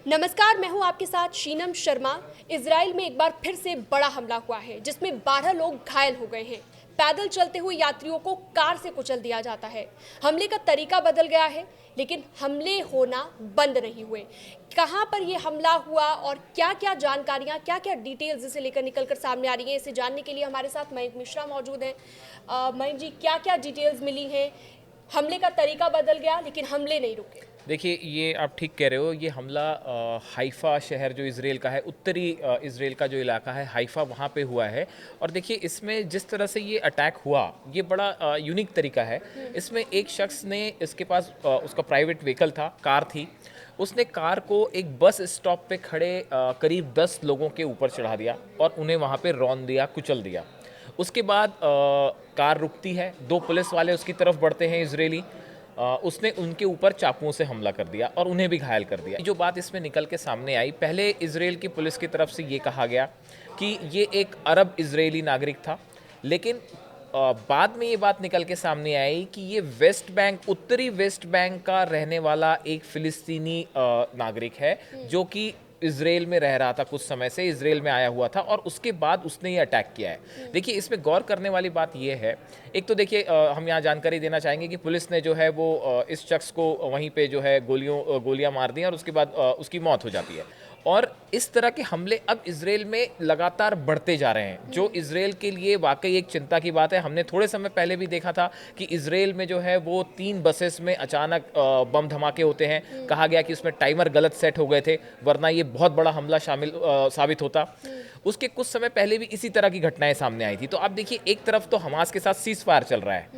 नमस्कार, मैं हूं आपके साथ शीनम शर्मा। इजराइल में एक बार फिर से बड़ा हमला हुआ है जिसमें 12 लोग घायल हो गए हैं। पैदल चलते हुए यात्रियों को कार से कुचल दिया जाता है। हमले का तरीका बदल गया है, लेकिन हमले होना बंद नहीं हुए। कहां पर यह हमला हुआ और क्या क्या जानकारियां, क्या क्या डिटेल्स इसे लेकर निकलकर सामने आ रही हैं, इसे जानने के लिए हमारे साथ मयंक मिश्रा मौजूद हैं। मयंक जी, क्या क्या डिटेल्स मिली हैं? हमले का तरीका बदल गया लेकिन हमले नहीं रुके। देखिए, ये आप ठीक कह रहे हो। ये हमला हाइफा शहर जो इसराइल का है, उत्तरी इसराइल का जो इलाका है हाइफा, वहाँ पे हुआ है। और देखिए, इसमें जिस तरह से ये अटैक हुआ, ये बड़ा यूनिक तरीका है। इसमें एक शख्स ने, इसके पास उसका प्राइवेट व्हीकल था, कार थी। उसने कार को एक बस स्टॉप पे खड़े करीब 10 लोगों के ऊपर चढ़ा दिया और उन्हें वहाँ पे रौंद दिया, कुचल दिया। उसके बाद कार रुकती है, 2 पुलिस वाले उसकी तरफ बढ़ते हैं इजरायली। उसने उनके ऊपर चाकुओं से हमला कर दिया और उन्हें भी घायल कर दिया। जो बात इसमें निकल के सामने आई, पहले इजराइल की पुलिस की तरफ से ये कहा गया कि ये एक अरब इजरायली नागरिक था, लेकिन बाद में ये बात निकल के सामने आई कि ये वेस्ट बैंक, उत्तरी वेस्ट बैंक का रहने वाला एक फिलिस्तीनी नागरिक है, जो कि इसराइल में रह रहा था, कुछ समय से इसराइल में आया हुआ था और उसके बाद उसने ये अटैक किया है। देखिए, इसमें गौर करने वाली बात ये है, एक तो देखिए, हम यहाँ जानकारी देना चाहेंगे कि पुलिस ने जो है वो इस शख्स को वहीं पे जो है गोलियां मार दी और उसके बाद उसकी मौत हो जाती है। और इस तरह के हमले अब इसराइल में लगातार बढ़ते जा रहे हैं, जो इसराइल के लिए वाकई एक चिंता की बात है। हमने थोड़े समय पहले भी देखा था कि इसराइल में जो है वो 3 बसेस में अचानक बम धमाके होते हैं। कहा गया कि उसमें टाइमर गलत सेट हो गए थे, वरना ये बहुत बड़ा हमला साबित होता। उसके कुछ समय पहले भी इसी तरह की घटनाएं सामने आई थी। तो आप देखिए, एक तरफ तो हमास के साथ सीज फायर चल रहा है,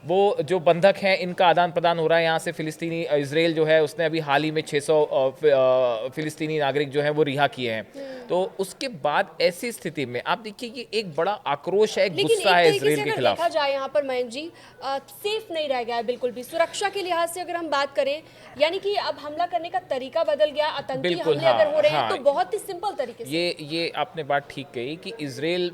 वो जो बंधक हैं इनका आदान प्रदान हो रहा है। यहाँ से फिलिस्तीनी, इसराइल जो है उसने अभी हाल ही में 600 फिलिस्तीनी नागरिक जो हैं वो रिहा किए हैं। तो उसके बाद ऐसी स्थिति में आप देखिए कि एक बड़ा आक्रोश है, लेकिन गुस्सा एक है तरीके से इसराइल के अगर खिलाफ। देखा जाए यहाँ पर मयंक जी, सेफ नहीं रह गया है बिल्कुल भी। सुरक्षा के लिहाज से अगर हम बात करें, यानी कि अब हमला करने का तरीका बदल गया। आतंकी बिल्कुल, हमले हाँ, अगर हो रहे हैं हाँ। तो बहुत ही सिंपल तरीके से। ये आपने बात ठीक कही कि इसराइल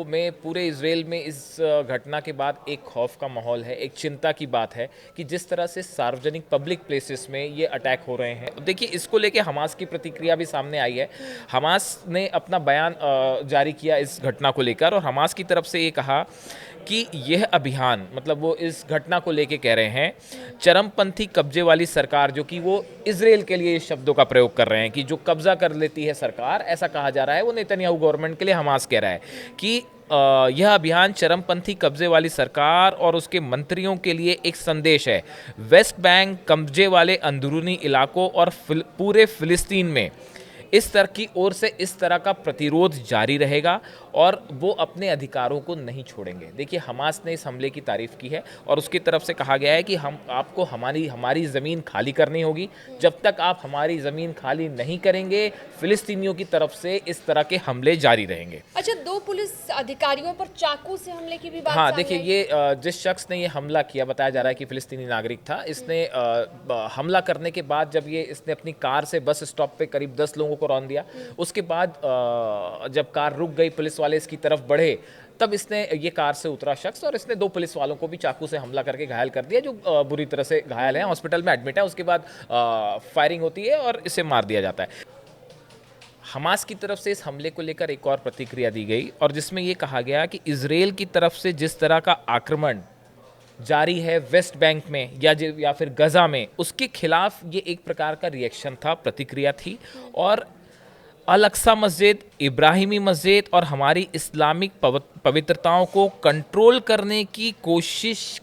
में पूरे इसराइल में इस घटना के बाद एक खौफ का माहौल है, एक चिंता की बात है कि जिस तरह से सार्वजनिक पब्लिक प्लेसेस में ये अटैक हो रहे हैं। देखिए, इसको लेके हमास की प्रतिक्रिया भी सामने आई है। हमास ने अपना बयान जारी किया इस घटना को लेकर, और हमास की तरफ से ये कहा कि यह अभियान, मतलब वो इस घटना को लेके कह रहे हैं, चरमपंथी कब्जे वाली सरकार, जो कि वो इसराइल के लिए इस शब्दों का प्रयोग कर रहे हैं कि जो कब्जा कर लेती है सरकार, ऐसा कहा जा रहा है, वो नेतन्याहू गवर्नमेंट के लिए हमास कह रहा है कि यह अभियान चरमपंथी कब्जे वाली सरकार और उसके मंत्रियों के लिए एक संदेश है। वेस्ट बैंक कब्जे वाले अंदरूनी इलाकों और पूरे फिलिस्तीन में इस तरह की ओर से इस तरह का प्रतिरोध जारी रहेगा और वो अपने अधिकारों को नहीं छोड़ेंगे। देखिए, हमास ने इस हमले की तारीफ की है और उसकी तरफ से कहा गया है कि हम आपको हमारी ज़मीन खाली करनी होगी। जब तक आप हमारी ज़मीन खाली नहीं करेंगे, फिलिस्तीनियों की तरफ से इस तरह के हमले जारी रहेंगे। अच्छा, 2 पुलिस अधिकारियों पर चाकू से हमले की भी बात हाँ, सामने देखिए, आई। ये जिस शख्स ने ये हमला किया, बताया जा रहा है कि फिलिस्तीनी नागरिक था। इसने हमला करने के बाद जब इसने अपनी कार से बस स्टॉप पे करीब 10 लोगों को रौंद दिया। उसके बाद जब कार रुक गई, पुलिस वाले इसकी तरफ बढ़े, तब इसने ये कार से उतरा शख्स और इसने 2 पुलिस वालों को भी चाकू से हमला करके घायल कर दिया, जो बुरी तरह से घायल हैं, हॉस्पिटल में एडमिट है। उसके बाद फायरिंग होती है और इसे मार दिया जाता है। हमास की तरफ से इस हमले को लेकर एक और प्रतिक्रिया दी गई, और जिसमें यह कहा गया कि इसराइल की तरफ से जिस तरह का आक्रमण जारी है वेस्ट बैंक में या फिर गजा में, उसके खिलाफ ये एक प्रकार का रिएक्शन था, प्रतिक्रिया थी। और अल अक्सा मस्जिद, इब्राहिमी मस्जिद और हमारी इस्लामिक पवित्रताओं को कंट्रोल करने की कोशिश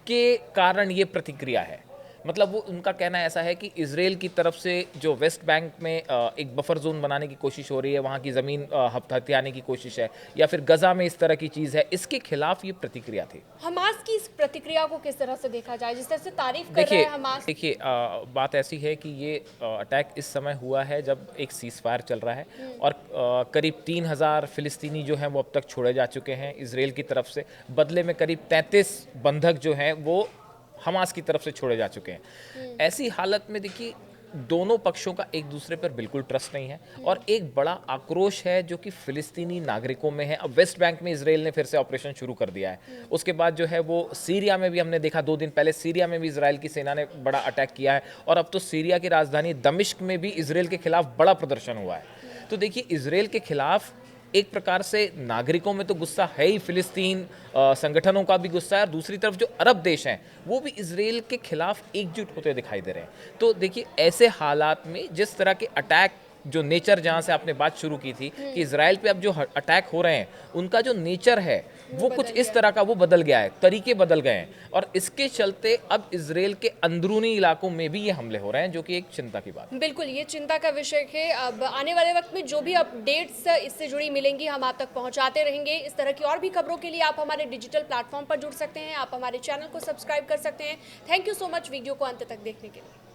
के कारण ये प्रतिक्रिया है। मतलब वो, उनका कहना ऐसा है कि इसराइल की तरफ से जो वेस्ट बैंक में एक बफर जोन बनाने की कोशिश हो रही है, वहाँ की ज़मीन हथियाने की कोशिश है, या फिर गजा में इस तरह की चीज़ है, इसके खिलाफ ये प्रतिक्रिया थी। हमास की इस प्रतिक्रिया को किस तरह से देखा जाए, जिस तरह से तारीफ कर रहा है हमास? देखिए, बात ऐसी है कि ये अटैक इस समय हुआ है जब एक सीज फायर चल रहा है, और करीब 3000 फिलिस्तीनी जो हैं वो अब तक छोड़े जा चुके हैं इसराइल की तरफ से। बदले में करीब 33 बंधक जो हैं वो हमास की तरफ से छोड़े जा चुके हैं। ऐसी हालत में देखिए, दोनों पक्षों का एक दूसरे पर बिल्कुल ट्रस्ट नहीं है और एक बड़ा आक्रोश है जो कि फिलिस्तीनी नागरिकों में है। अब वेस्ट बैंक में इसराइल ने फिर से ऑपरेशन शुरू कर दिया है। उसके बाद जो है वो सीरिया में भी हमने देखा, 2 दिन पहले सीरिया में भी इसराइल की सेना ने बड़ा अटैक किया है और अब तो सीरिया की राजधानी दमिश्क में भी इसराइल के खिलाफ बड़ा प्रदर्शन हुआ है। तो देखिए, इसराइल के खिलाफ एक प्रकार से नागरिकों में तो गुस्सा है ही, फिलिस्तीन संगठनों का भी गुस्सा है और दूसरी तरफ जो अरब देश हैं वो भी इसराइल के खिलाफ एकजुट होते दिखाई दे रहे हैं। तो देखिए, ऐसे हालात में जिस तरह के अटैक, जो नेचर, जहां से आपने बात शुरू की थी कि इसराइल पे अब जो अटैक हो रहे हैं उनका जो नेचर है वो कुछ इस तरह का वो बदल गया है, तरीके बदल गए हैं और इसके चलते अब इसराइल के अंदरूनी इलाकों में भी ये हमले हो रहे हैं, जो कि एक चिंता की बात है। बिल्कुल, ये चिंता का विषय है। अब आने वाले वक्त में जो भी अपडेट्स इससे जुड़ी मिलेंगी हम आप तक पहुंचाते रहेंगे। इस तरह की और भी खबरों के लिए आप हमारे डिजिटल प्लेटफॉर्म पर जुड़ सकते हैं, आप हमारे चैनल को सब्सक्राइब कर सकते हैं। Thank you so much video को अंत तक देखने के लिए।